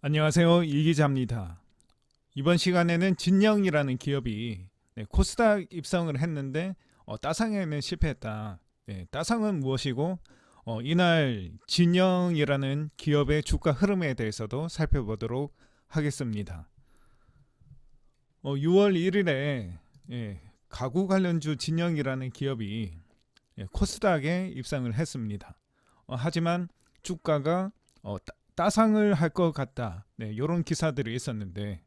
안녕하세요. 이 기자입니다. 이번 시간에는 진영이라는 기업이 코스닥 입성을 했는데 따상에는 실패했다. 따상은 무엇이고 이날 진영이라는 기업의 주가 흐름에 대해서도 살펴보도록 하겠습니다. 6월 1일에 가구 관련주 진영이라는 기업이 코스닥에 입상을 했습니다. 하지만 주가가 따상을 할 것 같다. 이런 기사들이 있었는데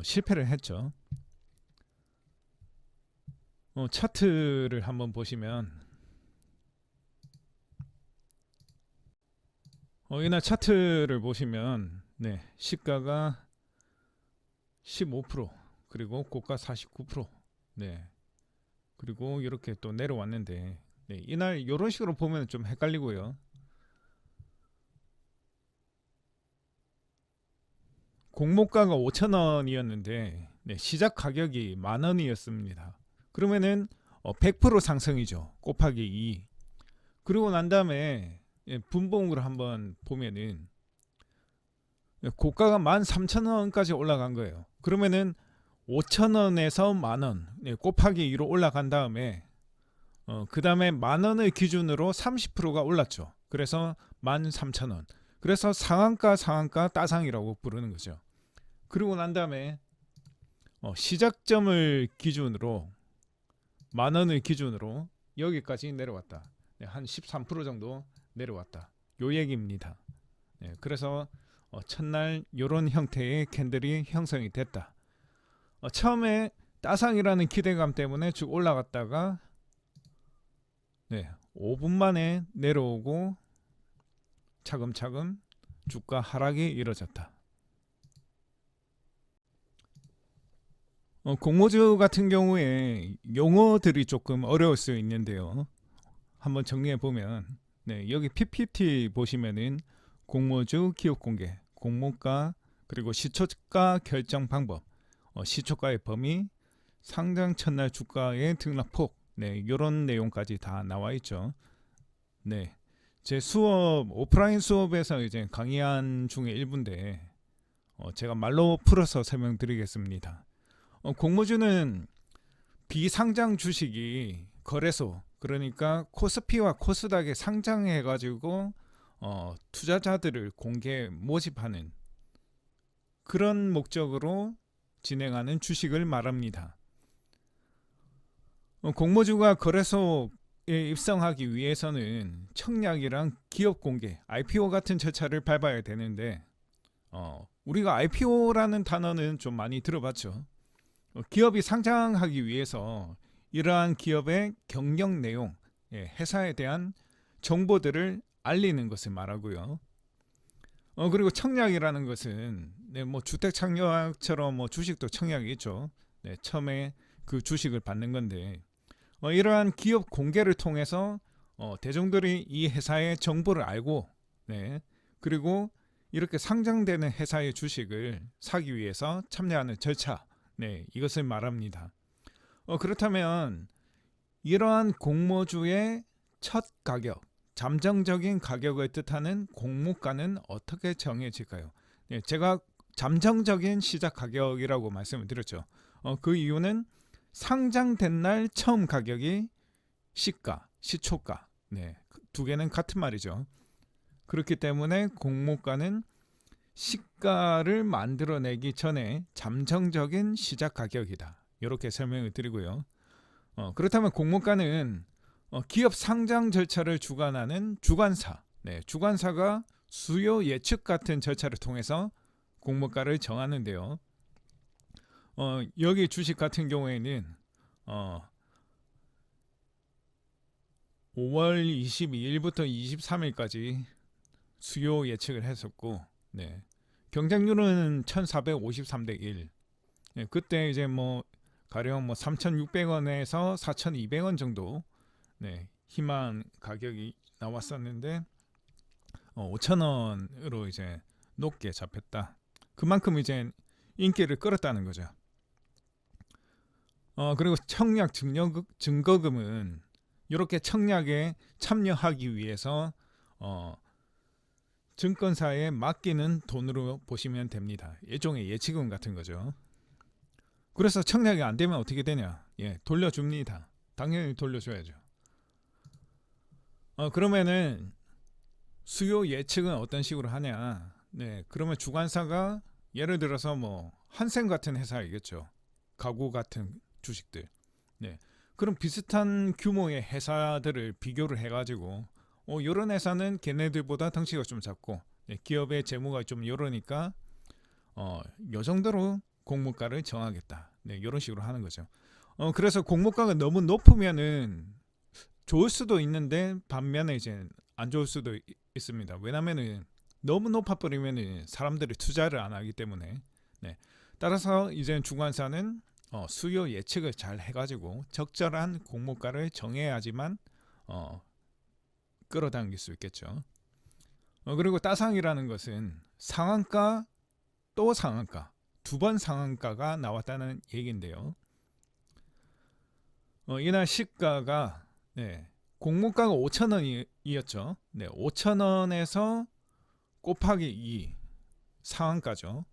실패를 했죠. 차트를 한번 보시면 이날 차트를 보시면 시가가 15% 그리고 고가 49% 그리고 이렇게 또 내려왔는데 이날 이런 식으로 보면 좀 헷갈리고요. 공모가가 5,000원이었는데 시작 가격이 10,000원이었습니다. 그러면은 100% 상승이죠. 곱하기 2. 그리고 난 다음에 분봉으로 한번 보면은 고가가 13,000원까지 올라간 거예요. 그러면은 5,000원에서 10,000원 곱하기 2로 올라간 다음에 그 다음에 10,000원을 기준으로 30%가 올랐죠. 그래서 13,000원. 그래서 상한가 따상이라고 부르는 거죠. 그리고 난 다음에 시작점을 기준으로 10,000원을 기준으로 여기까지 내려왔다. 한 13% 정도 내려왔다. 요 얘기입니다. 그래서 첫날 이런 형태의 캔들이 형성이 됐다. 처음에 따상이라는 기대감 때문에 쭉 올라갔다가 5분 만에 내려오고 차근차근 주가 하락이 이뤄졌다. 공모주 같은 경우에 용어들이 조금 어려울 수 있는데요. 한번 정리해 보면 여기 PPT 보시면은 공모주 기업 공개, 공모가, 그리고 시초가 결정 방법, 시초가의 범위, 상장 첫날 주가의 등락폭, 이런 내용까지 다 나와 있죠. 제 수업, 오프라인 수업에서 이제 강의한 중에 일부인데 제가 말로 풀어서 설명드리겠습니다. 공모주는 비상장 주식이 거래소, 그러니까 코스피와 코스닥에 상장해 가지고 투자자들을 공개 모집하는 그런 목적으로 진행하는 주식을 말합니다. 공모주가 거래소에 입성하기 위해서는 청약이랑 기업 공개, IPO 같은 절차를 밟아야 되는데 우리가 IPO라는 단어는 좀 많이 들어봤죠. 기업이 상장하기 위해서 이러한 기업의 경영 내용, 회사에 대한 정보들을 알리는 것을 말하고요. 그리고 청약이라는 것은 뭐 주택 청약처럼 뭐 주식도 청약이 있죠. 처음에 그 주식을 받는 건데 이러한 기업 공개를 통해서 대중들이 이 회사의 정보를 알고 그리고 이렇게 상장되는 회사의 주식을 사기 위해서 참여하는 절차, 이것을 말합니다. 그렇다면 이러한 공모주의 첫 가격, 잠정적인 가격을 뜻하는 공모가는 어떻게 정해질까요? 제가 잠정적인 시작 가격이라고 말씀을 드렸죠. 그 이유는 상장된 날 처음 가격이 시가, 시초가, 두 개는 같은 말이죠. 그렇기 때문에 공모가는 시가를 만들어내기 전에 잠정적인 시작 가격이다. 이렇게 설명을 드리고요. 그렇다면 공모가는 기업 상장 절차를 주관하는 주관사, 주관사가 수요 예측 같은 절차를 통해서 공모가를 정하는데요. 여기 주식 같은 경우에는 5월 22일부터 23일까지 수요 예측을 했었고, 경쟁률은 1,453대 1. 그때 이제 뭐 가령 뭐 3,600원에서 4,200원 정도 희망 가격이 나왔었는데 5,000원으로 이제 높게 잡혔다. 그만큼 이제 인기를 끌었다는 거죠. 그리고 청약 증거금은 이렇게 청약에 참여하기 위해서 증권사에 맡기는 돈으로 보시면 됩니다. 일종의 예치금 같은 거죠. 그래서 청약이 안 되면 어떻게 되냐? 돌려줍니다. 당연히 돌려줘야죠. 그러면은 수요 예측은 어떤 식으로 하냐? 그러면 주관사가 예를 들어서 뭐 한샘 같은 회사이겠죠. 가구 같은 주식들. 그럼 비슷한 규모의 회사들을 비교를 해가지고 이런 회사는 걔네들보다 덩치가 좀 작고 기업의 재무가 좀 이러니까 요 정도로 공모가를 정하겠다. 이런 식으로 하는 거죠. 그래서 공모가가 너무 높으면은 좋을 수도 있는데 반면에 이제 안 좋을 수도 있습니다. 왜냐면은 너무 높아버리면은 사람들이 투자를 안 하기 때문에. 따라서 이제 주관사는 수요 예측을 잘 해가지고 적절한 공모가를 정해야지만 끌어당길 수 있겠죠. 그리고 따상이라는 것은 상한가 또 상한가, 2번 상한가가 나왔다는 얘기인데요. 이날 시가가 공모가가 5,000원이었죠. 5,000원에서 곱하기 2 상한가죠.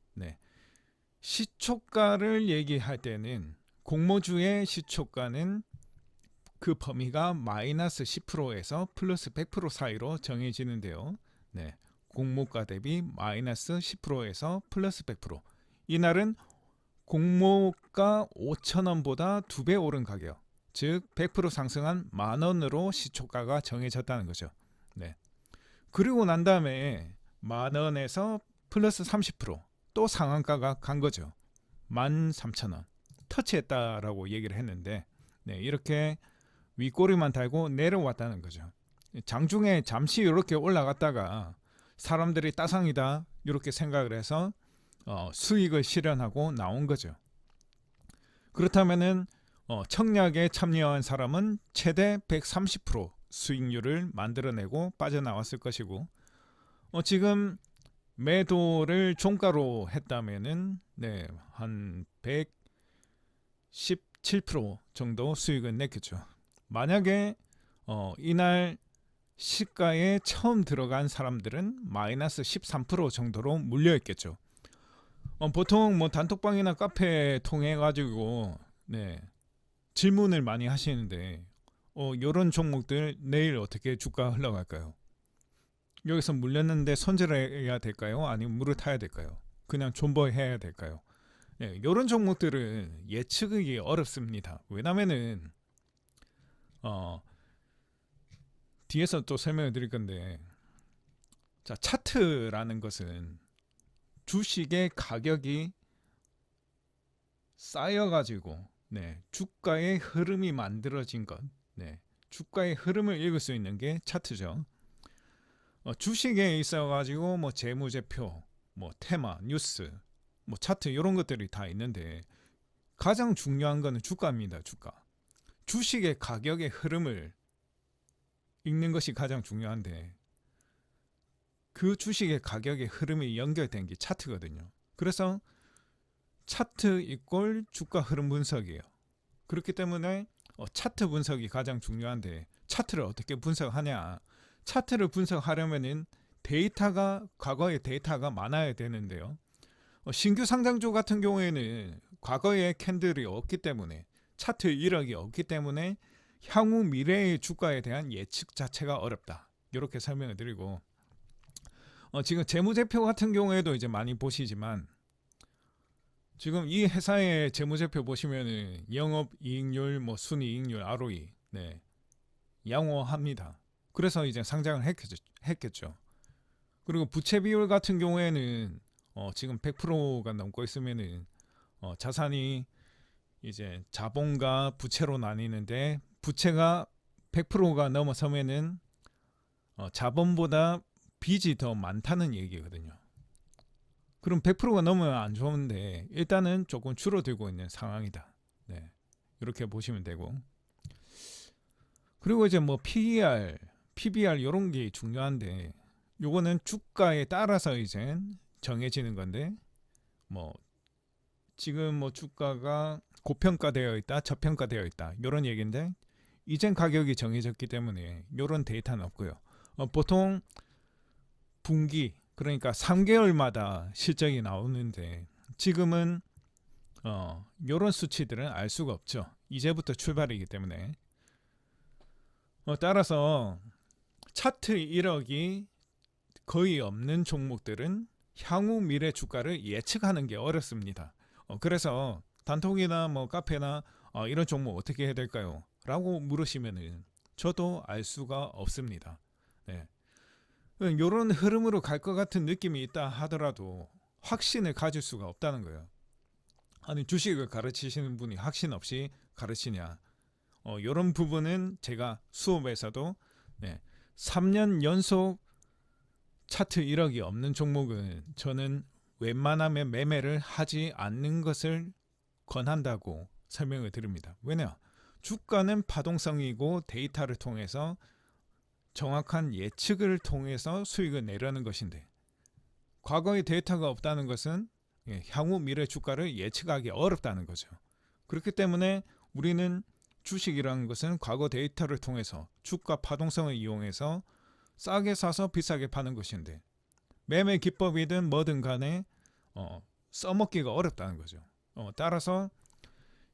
시초가를 얘기할 때는 공모주의 시초가는 그 범위가 마이너스 10%에서 플러스 100% 사이로 정해지는데요. 공모가 대비 마이너스 10%에서 플러스 100%. 이날은 공모가 5,000원보다 2배 오른 가격, 즉 100% 상승한 만원으로 시초가가 정해졌다는 거죠. 그리고 난 다음에 만원에서 플러스 30%, 또 상한가가 간 거죠. 13,000원 터치했다라고 얘기를 했는데 이렇게 윗꼬리만 달고 내려왔다는 거죠. 장중에 잠시 이렇게 올라갔다가 사람들이 따상이다 이렇게 생각을 해서 수익을 실현하고 나온 거죠. 그렇다면은 청약에 참여한 사람은 최대 130% 수익률을 만들어내고 빠져나왔을 것이고, 지금 매도를 종가로 했다면은 한 117% 정도 수익을 냈겠죠. 만약에 이날 시가에 처음 들어간 사람들은 마이너스 13% 정도로 물려있겠죠. 보통 뭐 단톡방이나 카페 통해 가지고 질문을 많이 하시는데 이런 종목들 내일 어떻게 주가 흘러갈까요? 여기서 물렸는데 손절해야 될까요? 아니면 물을 타야 될까요? 그냥 존버해야 될까요? 이런 종목들은 예측이 어렵습니다. 왜냐면은 뒤에서 또 설명을 드릴 건데, 자, 차트라는 것은 주식의 가격이 쌓여가지고 주가의 흐름이 만들어진 것, 주가의 흐름을 읽을 수 있는 게 차트죠. 주식에 있어가지고 뭐 재무제표, 뭐 테마, 뉴스, 뭐 차트 이런 것들이 다 있는데 가장 중요한 거는 주가입니다. 주가. 주식의 가격의 흐름을 읽는 것이 가장 중요한데 그 주식의 가격의 흐름이 연결된 게 차트거든요. 그래서 차트 이꼴 주가 흐름 분석이에요. 그렇기 때문에 차트 분석이 가장 중요한데 차트를 어떻게 분석하냐? 차트를 분석하려면은 과거의 데이터가 많아야 되는데요. 신규 상장주 같은 경우에는 과거의 캔들이 없기 때문에 차트 이력이 없기 때문에 향후 미래의 주가에 대한 예측 자체가 어렵다. 이렇게 설명을 드리고, 지금 재무제표 같은 경우에도 이제 많이 보시지만 지금 이 회사의 재무제표 보시면은 영업이익률, 뭐 순이익률, ROE 양호합니다. 그래서 이제 상장을 했겠죠. 그리고 부채 비율 같은 경우에는 지금 100%가 넘고 있으면은 자산이 이제 자본과 부채로 나뉘는데 부채가 100%가 넘어서면은 자본보다 빚이 더 많다는 얘기거든요. 그럼 100%가 넘으면 안 좋은데 일단은 조금 줄어들고 있는 상황이다. 이렇게 보시면 되고, 그리고 이제 뭐 PER, PBR 이런 게 중요한데 요거는 주가에 따라서 이제 정해지는 건데, 뭐 지금 뭐 주가가 고평가되어 있다, 저평가되어 있다 이런 얘기인데 이젠 가격이 정해졌기 때문에 이런 데이터는 없고요. 보통 분기 그러니까 3개월마다 실적이 나오는데 지금은 이런 수치들은 알 수가 없죠. 이제부터 출발이기 때문에 따라서 차트 1억이 거의 없는 종목들은 향후 미래 주가를 예측하는 게 어렵습니다. 그래서 단톡이나 뭐 카페나 이런 종목 어떻게 해야 될까요? 라고 물으시면은 저도 알 수가 없습니다. 네. 이런 흐름으로 갈 것 같은 느낌이 있다 하더라도 확신을 가질 수가 없다는 거예요. 아니 주식을 가르치시는 분이 확신 없이 가르치냐? 이런 부분은 제가 수업에서도 3년 연속 차트 1억이 없는 종목은 저는 웬만하면 매매를 하지 않는 것을 권한다고 설명을 드립니다. 왜냐? 주가는 파동성이고 데이터를 통해서 정확한 예측을 통해서 수익을 내려는 것인데 과거의 데이터가 없다는 것은 향후 미래 주가를 예측하기 어렵다는 거죠. 그렇기 때문에 우리는 주식이라는 것은 과거 데이터를 통해서 주가 파동성을 이용해서 싸게 사서 비싸게 파는 것인데 매매 기법이든 뭐든 간에 써먹기가 어렵다는 거죠. 따라서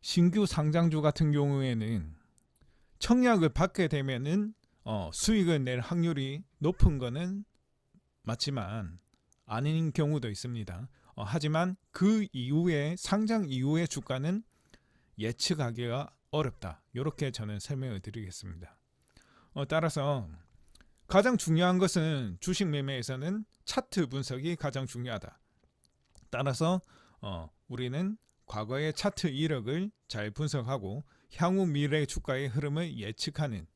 신규 상장주 같은 경우에는 청약을 받게 되면은 수익을 낼 확률이 높은 거는 맞지만 아닌 경우도 있습니다. 하지만 그 이후에 상장 이후의 주가는 예측하기가 어렵다. 이렇게 저는 설명을 드리겠습니다. 따라서 가장 중요한 것은 주식 매매에서는 차트 분석이 가장 중요하다. 따라서 우리는 과거의 차트 이력을 잘 분석하고 향후 미래 주가의 흐름을 예측하는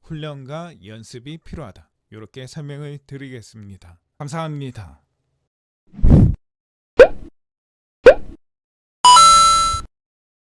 훈련과 연습이 필요하다. 이렇게 설명을 드리겠습니다. 감사합니다.